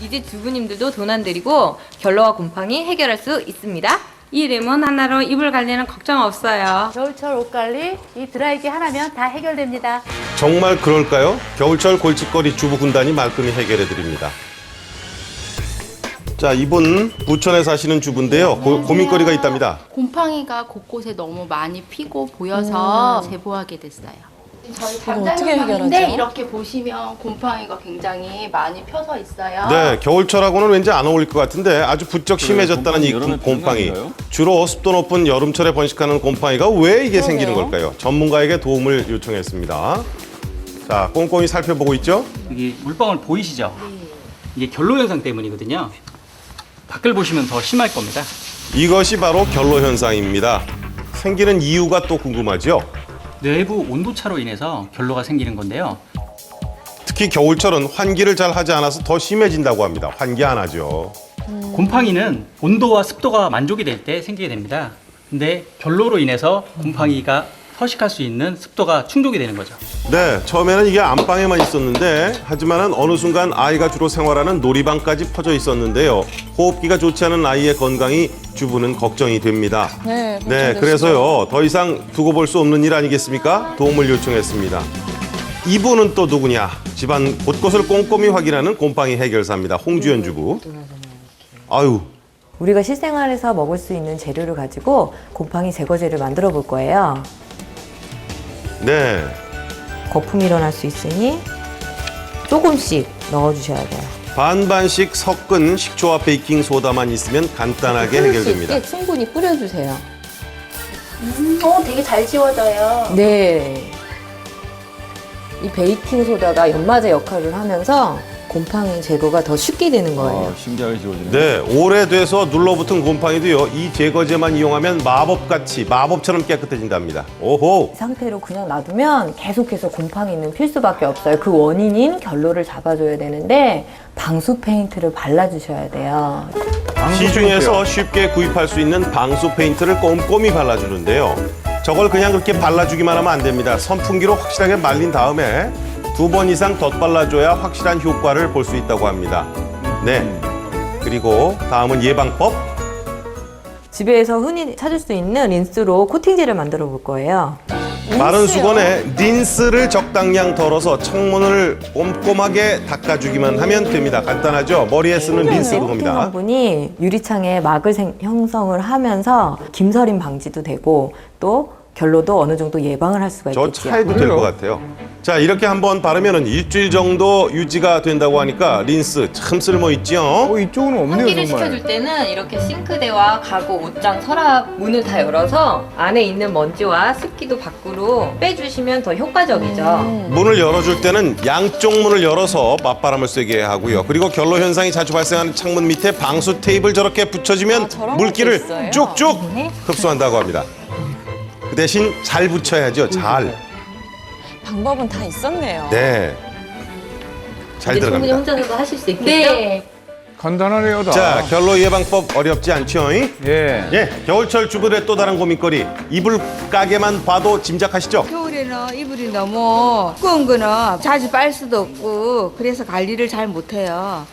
이제 주부님들도 돈 안 들이고 결로와 곰팡이 해결할 수 있습니다. 이 레몬 하나로 이불 관리는 걱정 없어요. 겨울철 옷 관리 이 드라이기 하나면 다 해결됩니다. 정말 그럴까요? 겨울철 골칫거리 주부 군단이 말끔히 해결해 드립니다. 자, 이분 부천에 사시는 주부인데요. 고민거리가 있답니다. 곰팡이가 곳곳에 너무 많이 피고 보여서 제보하게 됐어요. 저희 어떻게 해결하죠? 이렇게 보시면 곰팡이가 굉장히 많이 펴서 있어요. 네, 겨울철하고는 왠지 안 어울릴 것 같은데 아주 부쩍 심해졌다는 이 곰팡이. 주로 습도 높은 여름철에 번식하는 곰팡이가 왜 이게 생기는 걸까요? 전문가에게 도움을 요청했습니다. 자, 꼼꼼히 살펴보고 있죠? 여기 물방울 보이시죠? 이게 결로 현상 때문이거든요. 밖을 보시면 더 심할 겁니다. 이것이 바로 결로 현상입니다. 생기는 이유가 또 궁금하죠? 내부 온도차로 인해서 결로가 생기는 건데요. 특히 겨울철은 환기를 잘 하지 않아서 더 심해진다고 합니다. 환기 안 하죠. 곰팡이는 온도와 습도가 만족이 될 때 생기게 됩니다. 근데 결로로 인해서 곰팡이가 서식할 수 있는 습도가 충족이 되는 거죠. 네, 처음에는 이게 안방에만 있었는데 하지만은 어느 순간 아이가 주로 생활하는 놀이방까지 퍼져 있었는데요. 호흡기가 좋지 않은 아이의 건강이 주부는 걱정이 됩니다. 네, 그래서요. 더 이상 두고 볼 수 없는 일 아니겠습니까? 도움을 요청했습니다. 이분은 또 누구냐? 집안 곳곳을 꼼꼼히 확인하는 곰팡이 해결사입니다. 홍주연 주부. 아유, 우리가 실생활에서 먹을 수 있는 재료를 가지고 곰팡이 제거제를 만들어 볼 거예요. 네. 거품이 일어날 수 있으니 조금씩 넣어주셔야 돼요. 반반씩 섞은 식초와 베이킹 소다만 있으면 간단하게 해결됩니다. 충분히 뿌려주세요. 되게 잘 지워져요. 네. 이 베이킹 소다가 연마제 역할을 하면서 곰팡이 제거가 더 쉽게 되는 거예요. 신기하게 지워지네. 네, 오래돼서 눌러붙은 곰팡이도요. 이 제거제만 이용하면 마법처럼 깨끗해진답니다. 오호. 이 상태로 그냥 놔두면 계속해서 곰팡이는 필 수밖에 없어요. 그 원인인 결로를 잡아줘야 되는데 방수 페인트를 발라주셔야 돼요. 시중에서 쉽게 구입할 수 있는 방수 페인트를 꼼꼼히 발라주는데요. 저걸 그냥 그렇게 발라주기만 하면 안 됩니다. 선풍기로 확실하게 말린 다음에 2번 이상 덧발라줘야 확실한 효과를 볼 수 있다고 합니다. 네. 그리고 다음은 예방법. 집에서 흔히 찾을 수 있는 린스로 코팅제를 만들어 볼 거예요. 마른 수건에 린스를 적당량 덜어서 창문을 꼼꼼하게 닦아주기만 하면 됩니다. 간단하죠? 머리에 쓰는 린스 코팅 그겁니다. 성분이 유리창에 막을 형성을 하면서 김서림 방지도 되고 또 결로도 어느 정도 예방을 할 수가 저 있겠죠. 차에도 될 것 같아요. 자, 이렇게 한번 바르면 일주일 정도 유지가 된다고 하니까 린스 참 쓸모있죠? 이쪽은 없네요, 환기를 정말. 시켜줄 때는 이렇게 싱크대와 가구, 옷장, 서랍 문을 다 열어서 안에 있는 먼지와 습기도 밖으로 빼주시면 더 효과적이죠. 문을 열어줄 때는 양쪽 문을 열어서 맞바람을 쐬게 하고요. 그리고 결로 현상이 자주 발생하는 창문 밑에 방수 테이프를 저렇게 붙여주면 저런 물기를 것도 있어요? 쭉쭉 흡수한다고 합니다. 그 대신 잘 붙여야죠. 잘. 방법은 다 있었네요. 네. 잘 이제 충분히 들어갑니다. 혼자서도 하실 수 있겠죠? 네. 간단하네요, 다. 자, 결로 예방법 어렵지 않죠? 예. 예, 겨울철 주부들의 또 다른 고민거리. 이불 가게만 봐도 짐작하시죠? 겨울에는 이불이 너무 두꺼운 거는 자주 빨 수도 없고 그래서 관리를 잘 못해요.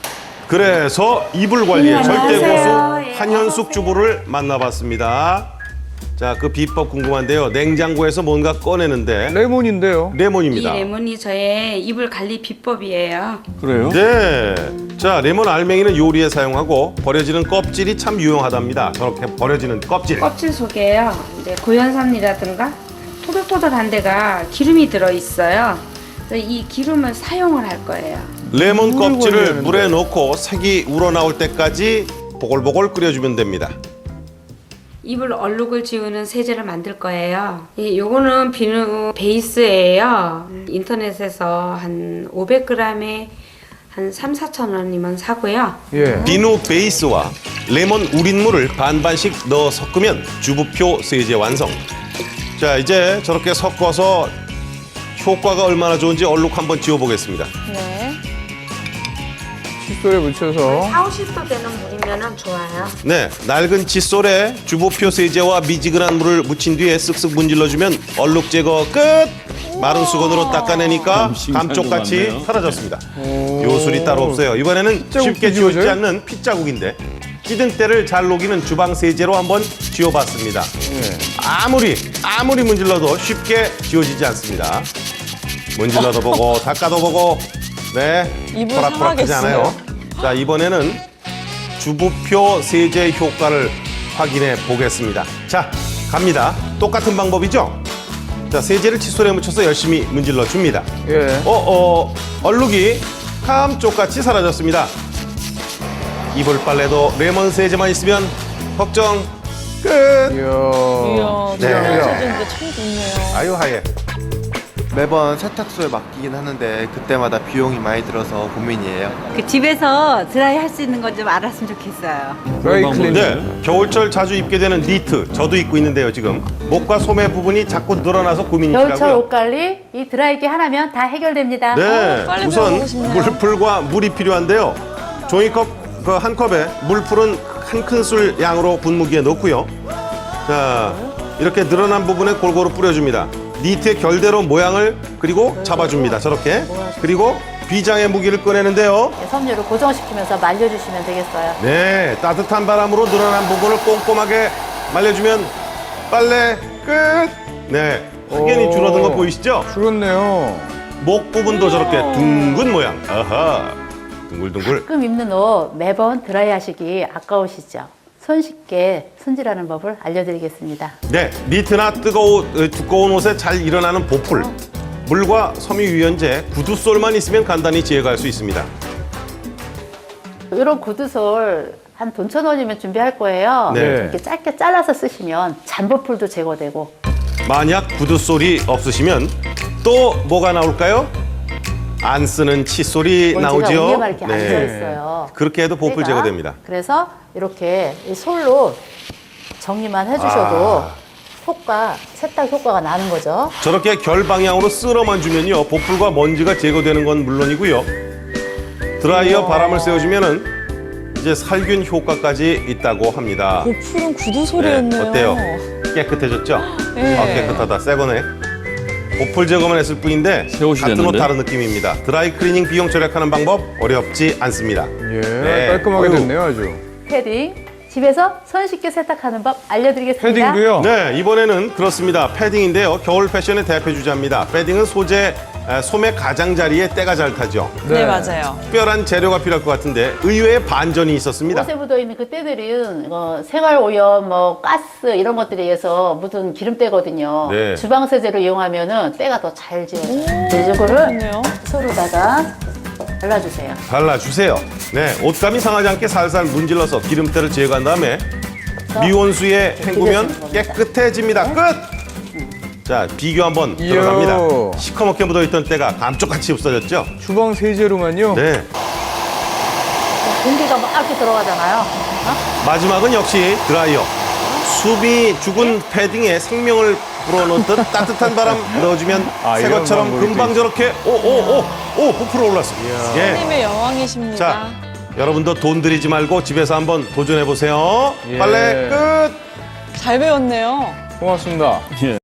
그래서 이불 관리의 절대 고수 한현숙 주부를 만나봤습니다. 자, 그 비법 궁금한데요. 냉장고에서 뭔가 꺼내는데 레몬인데요. 이 레몬입니다. 레몬이 저의 이불 관리 비법이에요. 그래요? 네. 자, 레몬 알맹이는 요리에 사용하고 버려지는 껍질이 참 유용하답니다. 저렇게 버려지는 껍질. 껍질 속에요. 이제 고연산이라든가 토돌토돌한 데가 기름이 들어 있어요. 그래서 이 기름을 사용을 할 거예요. 레몬 물을 껍질을 버려야 물에 넣고 색이 우러나올 때까지 보글보글 끓여주면 됩니다. 이불 얼룩을 지우는 세제를 만들 거예요. 요거는 비누 베이스예요. 인터넷에서 한 500g에 한 3-4천 원이면 사고요. 예. 비누 베이스와 레몬 우린물을 반반씩 넣어 섞으면 주부표 세제 완성. 자, 이제 저렇게 섞어서 효과가 얼마나 좋은지 얼룩 한번 지워보겠습니다. 네. 칫솔에 묻혀서 4, 50도 되는 물이면 좋아요. 네, 낡은 칫솔에 주보표 세제와 미지근한 물을 묻힌 뒤에 쓱쓱 문질러주면 얼룩 제거 끝! 마른 수건으로 닦아내니까 감쪽같이 사라졌습니다. 요술이 따로 없어요. 이번에는 쉽게 지워지지 지워져요? 않는 핏자국인데 기둥때를 잘 녹이는 주방 세제로 한번 지워봤습니다. 아무리 문질러도 쉽게 지워지지 않습니다. 문질러도 보고 닦아도 보고 네, 이불 호락호락하지 상하겠어요. 않아요. 자, 이번에는 주부표 세제 효과를 확인해 보겠습니다. 자, 갑니다. 똑같은 방법이죠? 자, 세제를 칫솔에 묻혀서 열심히 문질러 줍니다. 예. 얼룩이 감쪽같이 사라졌습니다. 이불 빨래도 레몬 세제만 있으면 걱정 끝. 이야. 이야, 네. 세제인데 참 좋네요. 아유 하얘. 매번 세탁소에 맡기긴 하는데 그때마다 비용이 많이 들어서 고민이에요. 그 집에서 드라이 할 수 있는 거 좀 알았으면 좋겠어요. 드라이 클리닝. 네, 겨울철 자주 입게 되는 니트 저도 입고 있는데요. 지금 목과 소매 부분이 자꾸 늘어나서 겨울철 고민이시라고요. 옷 관리 이 드라이기 하나면 다 해결됩니다. 네, 빨리 우선 배워보고 싶네요. 물풀과 물이 필요한데요. 종이컵 그 한 컵에 물풀은 한 큰술 양으로 분무기에 넣고요. 자, 이렇게 늘어난 부분에 골고루 뿌려줍니다. 니트의 결대로 모양을 그리고 잡아줍니다. 저렇게. 그리고 비장의 무기를 꺼내는데요. 섬유를 고정시키면서 말려주시면 되겠어요. 네, 따뜻한 바람으로 늘어난 부분을 꼼꼼하게 말려주면 빨래 끝. 네, 확연히 오. 줄어든 거 보이시죠? 줄었네요. 목 부분도 저렇게 둥근 모양. 아하. 둥글둥글. 가끔 입는 옷 매번 드라이 하시기 아까우시죠? 손쉽게 손질하는 법을 알려드리겠습니다. 네, 니트나 두꺼운 옷에 잘 일어나는 보풀. 물과 섬유유연제, 구두솔만 있으면 간단히 제거할 수 있습니다. 이런 구두솔 한 돈 1,000원이면 준비할 거예요. 네. 이렇게 짧게 잘라서 쓰시면 잔보풀도 제거되고. 만약 구두솔이 없으시면 또 뭐가 나올까요? 안 쓰는 칫솔이 먼지가 나오죠. 위에만 이렇게 앉아있어요. 그렇게 해도 보풀 때가. 제거됩니다. 그래서 이렇게 이 솔로 정리만 해주셔도 세탁 효과가 나는 거죠. 저렇게 결 방향으로 쓸어만 주면요, 보풀과 먼지가 제거되는 건 물론이고요. 드라이어 바람을 쐬어주면은 이제 살균 효과까지 있다고 합니다. 보풀은 구두 소리였네요. 어때요? 깨끗해졌죠? 네. 깨끗하다. 새 거네. 보풀 제거만 했을 뿐인데 같은 옷 다른 느낌입니다. 드라이 클리닝 비용 절약하는 방법 어렵지 않습니다. 예. 네. 깔끔하게 어휴. 됐네요, 아주. 패딩 집에서 손쉽게 세탁하는 법 알려드리겠습니다. 패딩도요? 네, 이번에는 그렇습니다. 패딩인데요. 겨울 패션의 대표 주자입니다. 패딩은 소매 가장자리에 때가 잘 타죠. 네, 맞아요. 특별한 재료가 필요할 것 같은데 의외의 반전이 있었습니다. 옷에 묻어있는 그 때들은 생활오염, 가스 이런 것들에 의해서 묻은 기름때거든요. 네. 주방세제로 이용하면 때가 더 잘 지워져요. 이거를 좋네요. 서로다가 발라주세요. 발라주세요. 네, 옷감이 상하지 않게 살살 문질러서 기름때를 제거한 다음에 미온수에 헹구면 깨끗해집니다. 끝! 자, 비교 한번 이야. 들어갑니다. 시커멓게 묻어있던 때가 감쪽같이 없어졌죠? 주방 세제로만요? 네. 공기가 막 이렇게 들어가잖아요. 마지막은 역시 드라이어. 숲이 죽은 패딩에 생명을 불어넣듯 따뜻한 바람 넣어주면 새 이런 것처럼 방법이 금방 또 저렇게 부풀어 올랐습니다. 예. 손님의 여왕이십니다. 자, 여러분도 돈 들이지 말고 집에서 한번 도전해 보세요. 예. 빨래 끝. 잘 배웠네요. 고맙습니다.